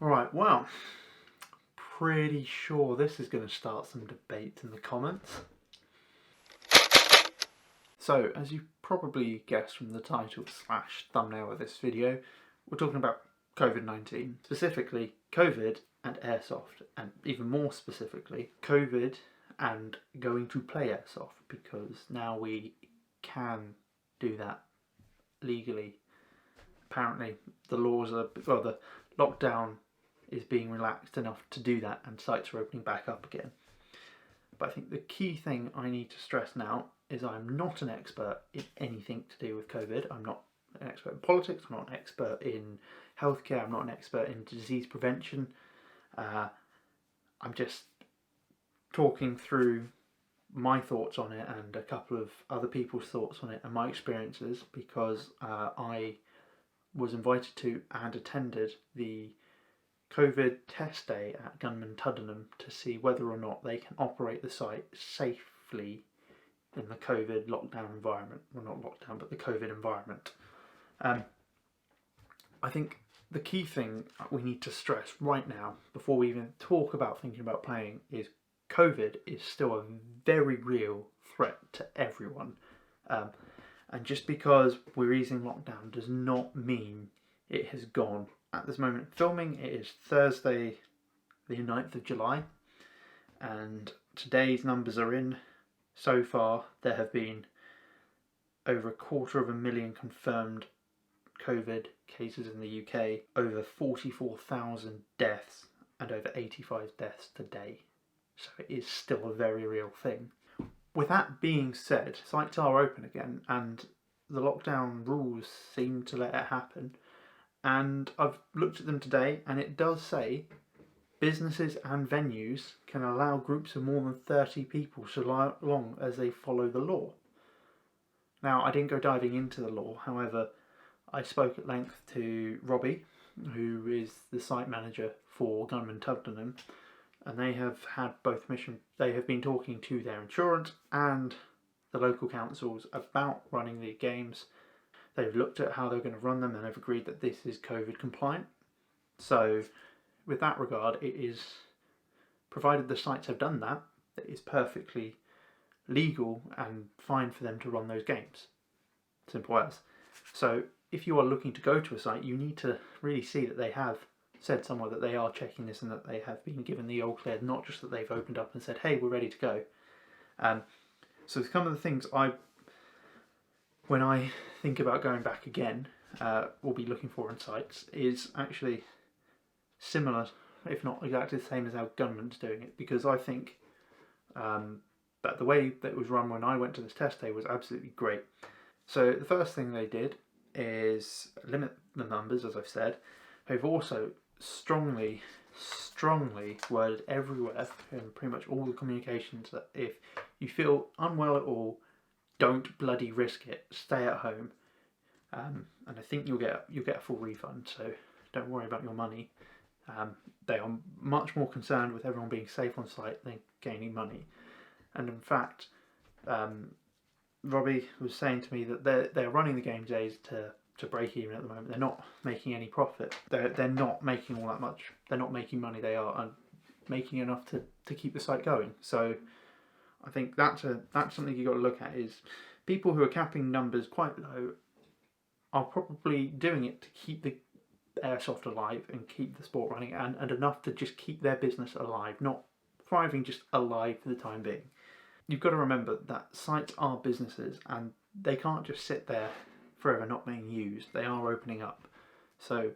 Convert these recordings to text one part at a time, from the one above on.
Right, well, pretty sure this is going to start some debate in the comments. So, as you probably guessed from the title / thumbnail of this video, we're talking about COVID-19, specifically COVID and airsoft, and even more specifically, COVID and going to play airsoft, because now we can do that legally. Apparently the laws are, well, the lockdown is being relaxed enough to do that and sites are opening back up again. But I think the key thing I need to stress now is I'm not an expert in anything to do with COVID. I'm not an expert in politics, I'm not an expert in healthcare, I'm not an expert in disease prevention. I'm just talking through my thoughts on it and a couple of other people's thoughts on it and my experiences, because I was invited to and attended the COVID test day at Gunman Tuddenham to see whether or not they can operate the site safely in the COVID lockdown environment. Well, not lockdown, but the COVID environment. I think the key thing we need to stress right now, before we even talk about thinking about playing, is COVID is still a very real threat to everyone. And just because we're easing lockdown does not mean it has gone. At this moment of filming, it is Thursday the 9th of July, and today's numbers are in. So far there have been over 250,000 confirmed COVID cases in the UK, over 44,000 deaths and over 85 deaths today. So it is still a very real thing. With that being said, sites are open again and the lockdown rules seem to let it happen. And I've looked at them today and it does say businesses and venues can allow groups of more than 30 people so long as they follow the law. Now, I didn't go diving into the law, however, I spoke at length to Robbie, who is the site manager for Gunman Tuddenham, and they have had both they have been talking to their insurance and the local councils about running the games. They've looked at how they're going to run them and have agreed that this is COVID compliant. So with that regard, it is, provided the sites have done that, it is perfectly legal and fine for them to run those games. Simple as. So if you are looking to go to a site, you need to really see that they have said somewhere that they are checking this and that they have been given the all clear, not just that they've opened up and said, hey, we're ready to go. So some of the things when I think about going back again, will be looking for in sites is actually similar, if not exactly the same as how Gunman's doing it, because I think that the way that it was run when I went to this test day was absolutely great. So the first thing they did is limit the numbers, as I've said. They've also strongly worded everywhere in pretty much all the communications that if you feel unwell at all, don't bloody risk it. Stay at home, and I think you'll get a full refund. So don't worry about your money. They are much more concerned with everyone being safe on site than gaining money. And in fact, Robbie was saying to me that they're running the game days to break even at the moment. They're not making any profit. They're not making all that much. They're not making money. They are making enough to keep the site going. So I think that's something you've got to look at, is people who are capping numbers quite low are probably doing it to keep the airsoft alive and keep the sport running, and enough to just keep their business alive, not thriving, just alive for the time being. You've got to remember that sites are businesses and they can't just sit there forever not being used. They are opening up. So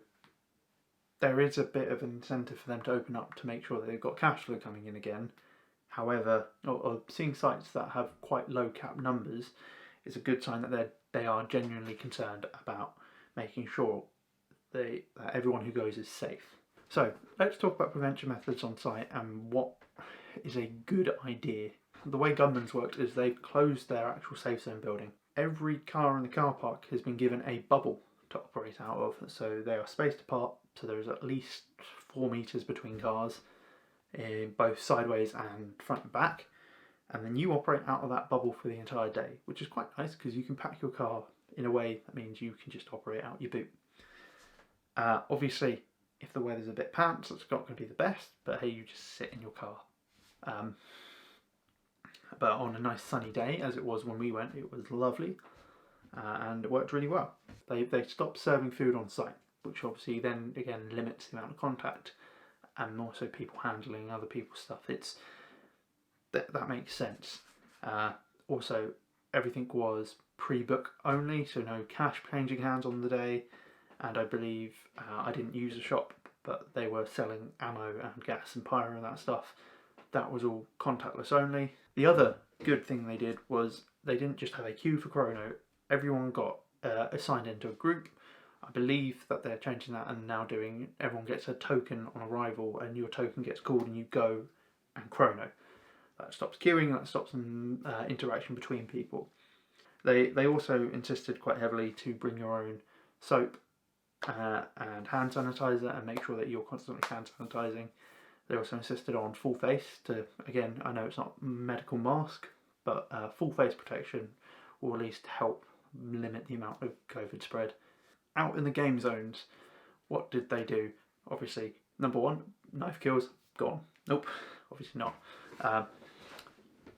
there is a bit of an incentive for them to open up to make sure that they've got cash flow coming in again. However, or seeing sites that have quite low cap numbers is a good sign that they are genuinely concerned about making sure that everyone who goes is safe. So let's talk about prevention methods on site and what is a good idea. The way Gunman's worked is they've closed their actual safe zone building. Every car in the car park has been given a bubble to operate out of, so they are spaced apart, so there is at least 4 meters between cars, both sideways and front and back, and then you operate out of that bubble for the entire day, which is quite nice because you can pack your car in a way that means you can just operate out your boot. Obviously, If the weather's a bit pants, it's not going to be the best, but hey, you just sit in your car. But on a nice sunny day, as it was when we went, it was lovely, and it worked really well. They stopped serving food on site, which obviously then again limits the amount of contact, and also people handling other people's stuff. That makes sense. Also, everything was pre-book only, so no cash changing hands on the day. And I believe I didn't use the shop, but they were selling ammo and gas and pyro and that stuff. That was all contactless only. The other good thing they did was they didn't just have a queue for Chrono. Everyone got assigned into a group. I believe that they're changing that and now doing everyone gets a token on arrival, and your token gets called and you go and Chrono. That stops queuing. That stops interaction between people. They also insisted quite heavily to bring your own soap and hand sanitizer, and make sure that you're constantly hand sanitizing. They also insisted on full face to, again, I know it's not medical mask, but full face protection will at least help limit the amount of COVID spread. Out in the game zones, what did they do? Obviously, number one, knife kills, gone. Nope, obviously not.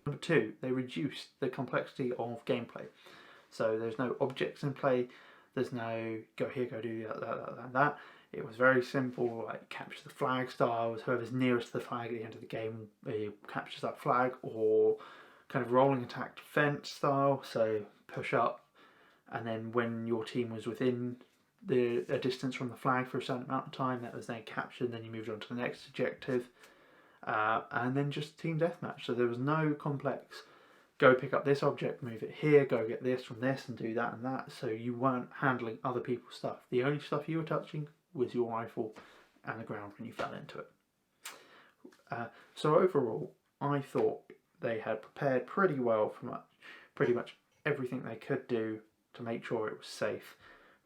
Number two, they reduced the complexity of gameplay. So there's no objects in play. There's no go here, go do that. It was very simple, like capture the flag styles. Whoever's nearest to the flag at the end of the game captures that flag, or kind of rolling attack defense style. So push up, and then when your team was within a distance from the flag for a certain amount of time, that was then captured. Then you moved on to the next objective, and then just team deathmatch. So there was no complex go pick up this object, move it here, go get this from this and do that and that. So you weren't handling other people's stuff. The only stuff you were touching was your rifle and the ground when you fell into it. So overall, I thought they had prepared pretty well for pretty much everything they could do to make sure it was safe.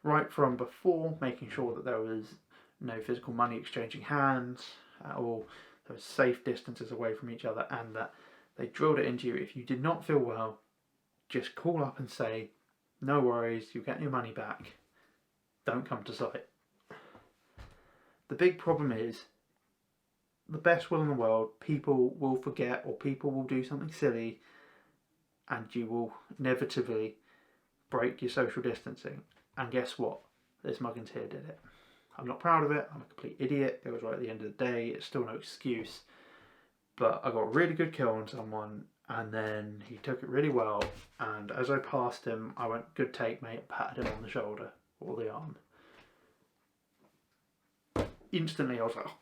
Right from before, making sure that there was no physical money exchanging hands, or there was safe distances away from each other, and that they drilled it into you. If you did not feel well, just call up and say, no worries, you'll get your money back. Don't come to site. The big problem is, the best will in the world, people will forget, or people will do something silly, and you will inevitably break your social distancing. And guess what? This muggins here did it. I'm not proud of it. I'm a complete idiot. It was right at the end of the day. It's still no excuse. But I got a really good kill on someone, and then he took it really well. And as I passed him, I went, good take, mate, patted him on the shoulder or the arm. Instantly, I was like, oh,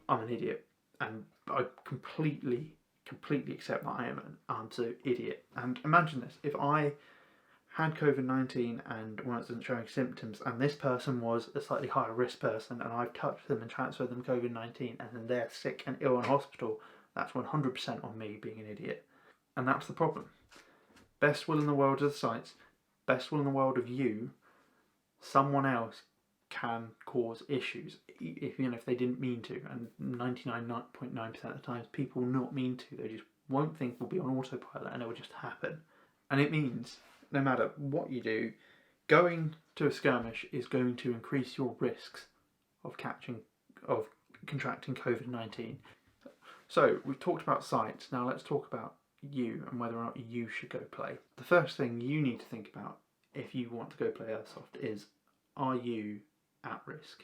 I'm an idiot. And I completely accept that I am an absolute idiot. And imagine this, if I had COVID-19 and wasn't showing symptoms, and this person was a slightly higher risk person, and I've touched them and transferred them COVID-19, and then they're sick and ill in hospital, that's 100% on me being an idiot. And that's the problem. Best will in the world of the sites, best will in the world of you, someone else can cause issues, if they didn't mean to, and 99.9% of the times people will not mean to, they just won't think will be on autopilot, and it will just happen. And it means, no matter what you do, going to a skirmish is going to increase your risks of contracting COVID-19. So we've talked about sites, now let's talk about you and whether or not you should go play. The first thing you need to think about if you want to go play Airsoft is, are you at risk?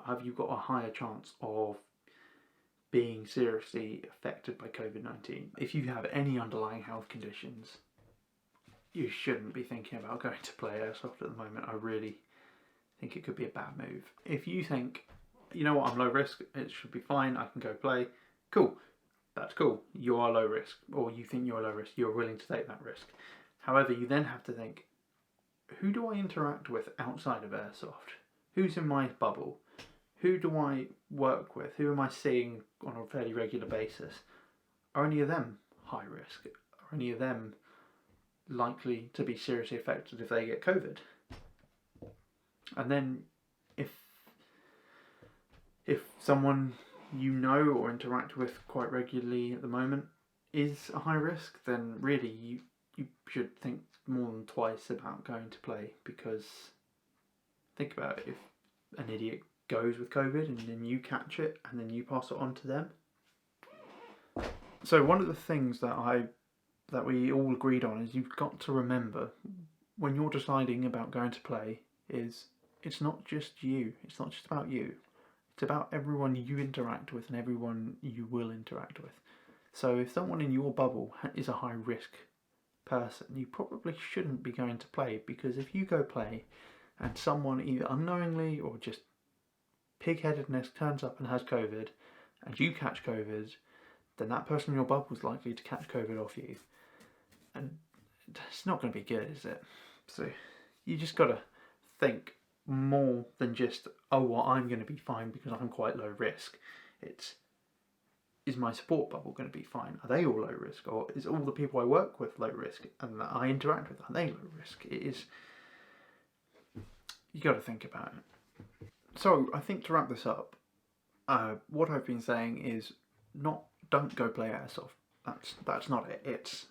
Have you got a higher chance of being seriously affected by COVID-19? If you have any underlying health conditions, you shouldn't be thinking about going to play Airsoft at the moment. I really think it could be a bad move. If you think, you know what, I'm low risk, it should be fine, I can go play, cool, that's cool, you are low risk, or you think you're low risk, you're willing to take that risk. However, you then have to think, who do I interact with outside of Airsoft? Who's in my bubble? Who do I work with? Who am I seeing on a fairly regular basis? Are any of them high risk? Are any of them likely to be seriously affected if they get COVID? And then if someone you know or interact with quite regularly at the moment is a high risk, then really you should think more than twice about going to play, because think about it, if an idiot goes with COVID, and then you catch it and then you pass it on to them. So one of the things that we all agreed on is you've got to remember when you're deciding about going to play is it's not just you. It's not just about you. It's about everyone you interact with and everyone you will interact with. So if someone in your bubble is a high risk person, you probably shouldn't be going to play, because if you go play and someone either unknowingly or just pig-headedness turns up and has COVID and you catch COVID, then that person in your bubble is likely to catch COVID off you. And it's not going to be good, is it? So you just got to think more than just, oh, well, I'm going to be fine because I'm quite low risk. It's, is my support bubble going to be fine? Are they all low risk? Or is all the people I work with low risk and that I interact with, are they low risk? It is, you got to think about it. So I think to wrap this up, what I've been saying is don't go play Airsoft. That's not it. It's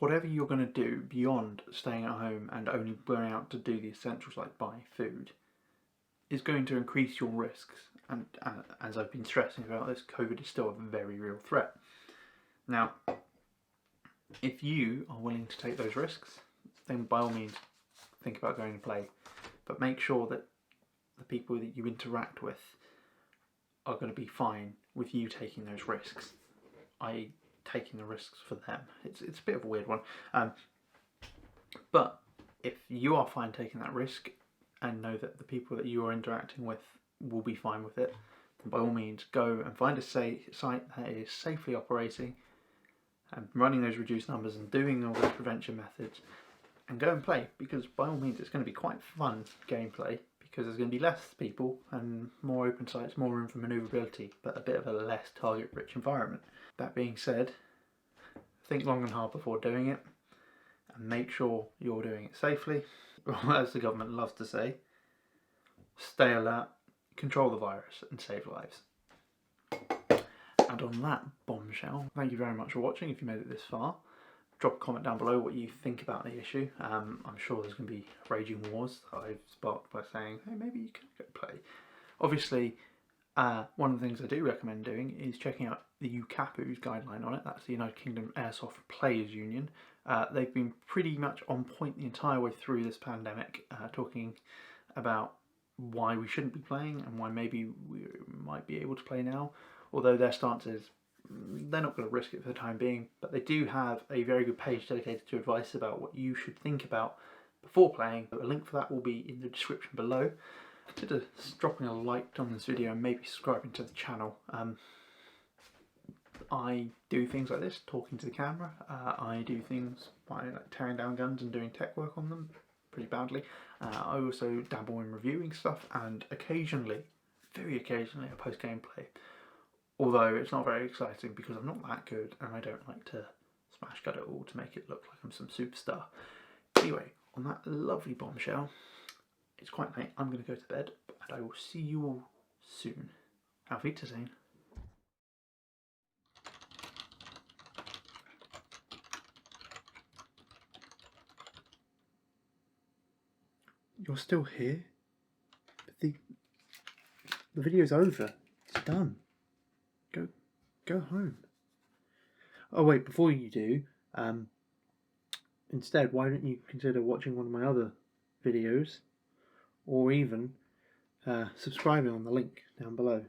whatever you're going to do beyond staying at home and only going out to do the essentials like buy food is going to increase your risks. And as I've been stressing about this, COVID is still a very real threat. Now, if you are willing to take those risks, then by all means think about going to play. But make sure that the people that you interact with are going to be fine with you taking those risks, i.e. taking the risks for them. It's a bit of a weird one. But if you are fine taking that risk and know that the people that you are interacting with will be fine with it, then by all means go and find a site that is safely operating and running those reduced numbers and doing all those prevention methods, and go and play, because by all means it's going to be quite fun gameplay, because there's going to be less people and more open sites, more room for manoeuvrability, but a bit of a less target rich environment. That being said, think long and hard before doing it and make sure you're doing it safely. As the government loves to say, stay alert, control the virus and save lives. And on that bombshell, thank you very much for watching. If you made it this far, drop a comment down below what you think about the issue. I'm sure there's going to be raging wars that I've sparked by saying, hey, maybe you can go play. Obviously, one of the things I do recommend doing is checking out the UKAPU's guideline on it. That's the United Kingdom Airsoft Players Union. They've been pretty much on point the entire way through this pandemic, talking about why we shouldn't be playing and why maybe we might be able to play now. Although their stance is they're not going to risk it for the time being, but they do have a very good page dedicated to advice about what you should think about before playing. A link for that will be in the description below. Consider dropping a like on this video and maybe subscribing to the channel. I do things like this, talking to the camera. I do things by like tearing down guns and doing tech work on them pretty badly. I also dabble in reviewing stuff, and occasionally, very occasionally, I post gameplay. Although it's not very exciting because I'm not that good and I don't like to smash cut it all to make it look like I'm some superstar. Anyway, on that lovely bombshell, it's quite late, I'm going to go to bed, and I will see you all soon. Auf Wiedersehen. You're still here? But the video's over. It's done. Go home. Oh wait, before you do, instead, why don't you consider watching one of my other videos, or even subscribing on the link down below.